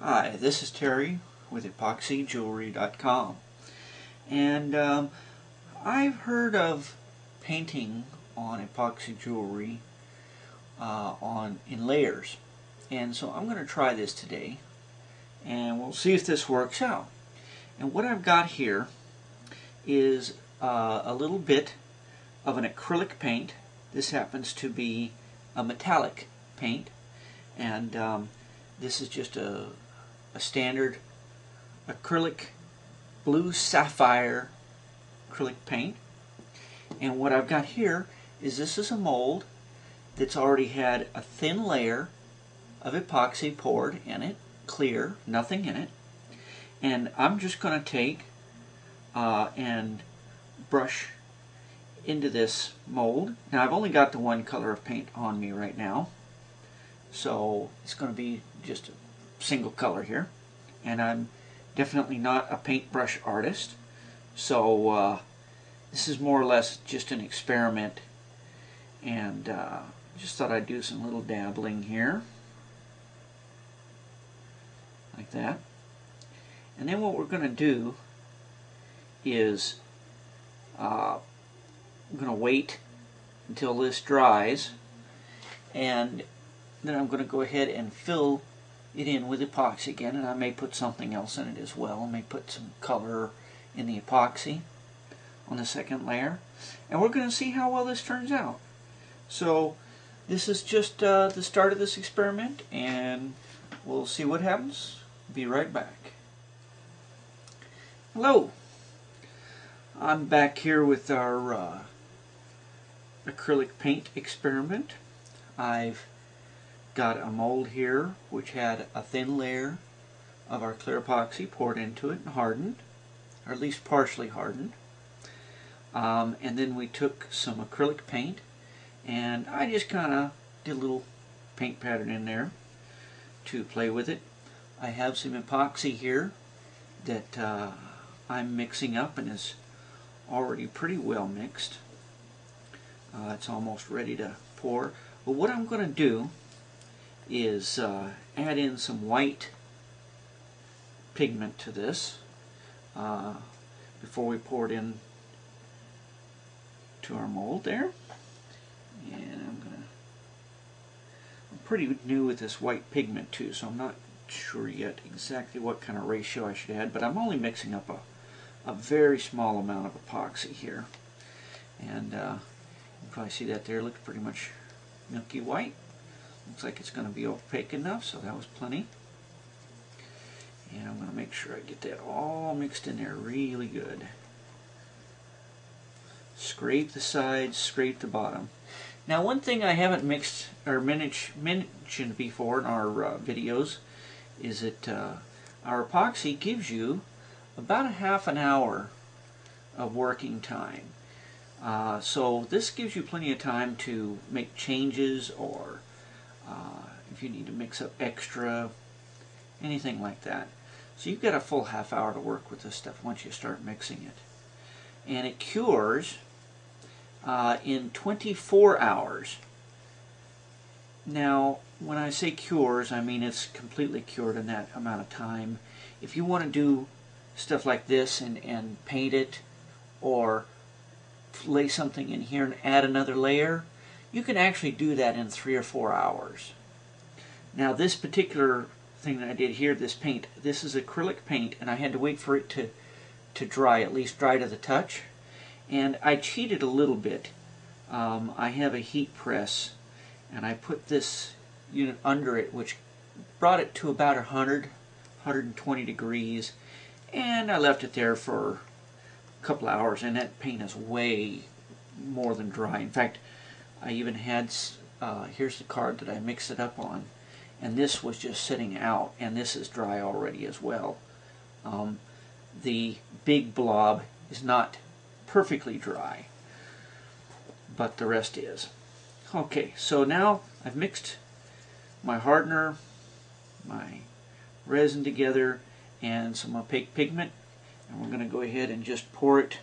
Hi, this is Terry with EpoxyJewelry.com, and I've heard of painting on epoxy jewelry in layers, and so I'm going to try this today and we'll see if this works out. And what I've got here is a little bit of an acrylic paint. This happens to be a metallic paint, and this is just a standard acrylic blue sapphire acrylic paint. And what I've got here is this is a mold that's already had a thin layer of epoxy poured in it, clear, nothing in it. And I'm just going to take and brush into this mold. Now I've only got the one color of paint on me right now, so it's going to be just a single color here, and I'm definitely not a paintbrush artist, so this is more or less just an experiment, and just thought I'd do some little dabbling here like that. And then what we're going to do is I'm going to wait until this dries, and then I'm going to go ahead and fill it in with epoxy again, and I may put something else in it as well. I may put some color in the epoxy on the second layer, and we're going to see how well this turns out. So this is just the start of this experiment, and we'll see what happens. Be right back. Hello, I'm back here with our acrylic paint experiment. I've got a mold here which had a thin layer of our clear epoxy poured into it and hardened, or at least partially hardened. And then we took some acrylic paint, and I just kind of did a little paint pattern in there to play with it. I have some epoxy here that I'm mixing up and is already pretty well mixed. It's almost ready to pour. But what I'm going to do is add in some white pigment to this before we pour it in to our mold there. And I'm pretty new with this white pigment too, so I'm not sure yet exactly what kind of ratio I should add, but I'm only mixing up a very small amount of epoxy here. And you can probably see that there. It looks pretty much milky white. Looks like it's going to be opaque enough, so that was plenty. And I'm going to make sure I get that all mixed in there really good. Scrape the sides, scrape the bottom. Now, one thing I haven't mixed or mentioned before in our videos is that our epoxy gives you about a half an hour of working time. So this gives you plenty of time to make changes, or if you need to mix up extra, anything like that. So you've got a full half hour to work with this stuff once you start mixing it. And it cures in 24 hours. Now, when I say cures, I mean it's completely cured in that amount of time. If you want to do stuff like this and paint it, or lay something in here and add another layer, you can actually do that in 3 or 4 hours. Now, this particular thing that I did here, this paint, this is acrylic paint, and I had to wait for it to dry, at least dry to the touch. And I cheated a little bit. I have a heat press, and I put this unit under it, which brought it to about 120 degrees, and I left it there for a couple hours, and that paint is way more than dry. In fact, I even had, here's the card that I mixed it up on, and this was just sitting out, and this is dry already as well. The big blob is not perfectly dry, but the rest is. Okay, so now I've mixed my hardener, my resin together, and some opaque pigment, and we're going to go ahead and just pour it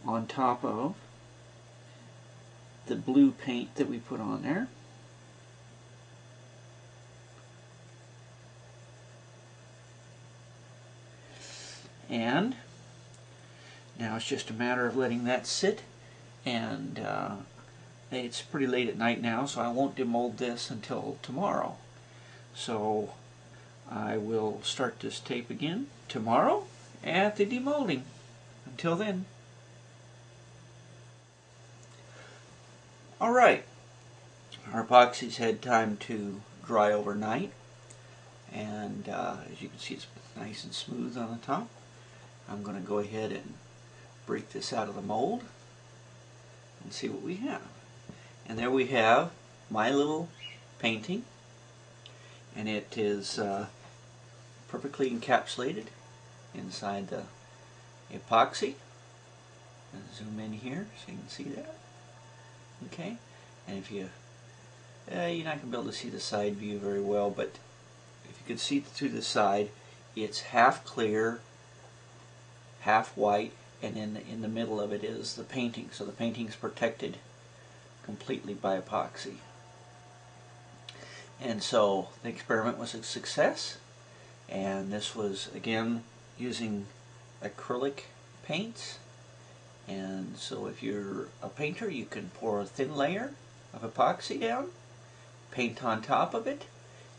on top of the blue paint that we put on there. And now it's just a matter of letting that sit, and it's pretty late at night now, so I won't demold this until tomorrow. So I will start this tape again tomorrow at the demolding. Until then. Alright, our epoxy's had time to dry overnight, and as you can see, it's nice and smooth on the top. I'm going to go ahead and break this out of the mold and see what we have. And there we have my little painting, and it is perfectly encapsulated inside the epoxy. And zoom in here so you can see that. Okay, and if you're not going to be able to see the side view very well, but if you can see through the side, it's half clear, half white, and in the middle of it is the painting. So the painting is protected completely by epoxy. And so the experiment was a success, and this was again using acrylic paints. And so if you're a painter, you can pour a thin layer of epoxy down, paint on top of it,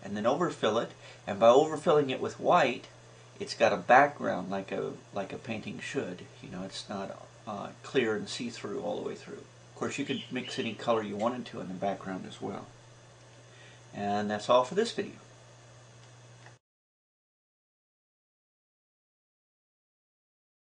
and then overfill it. And by overfilling it with white, it's got a background like a painting should. You know, it's not clear and see-through all the way through. Of course, you could mix any color you wanted to in the background as well. And that's all for this video.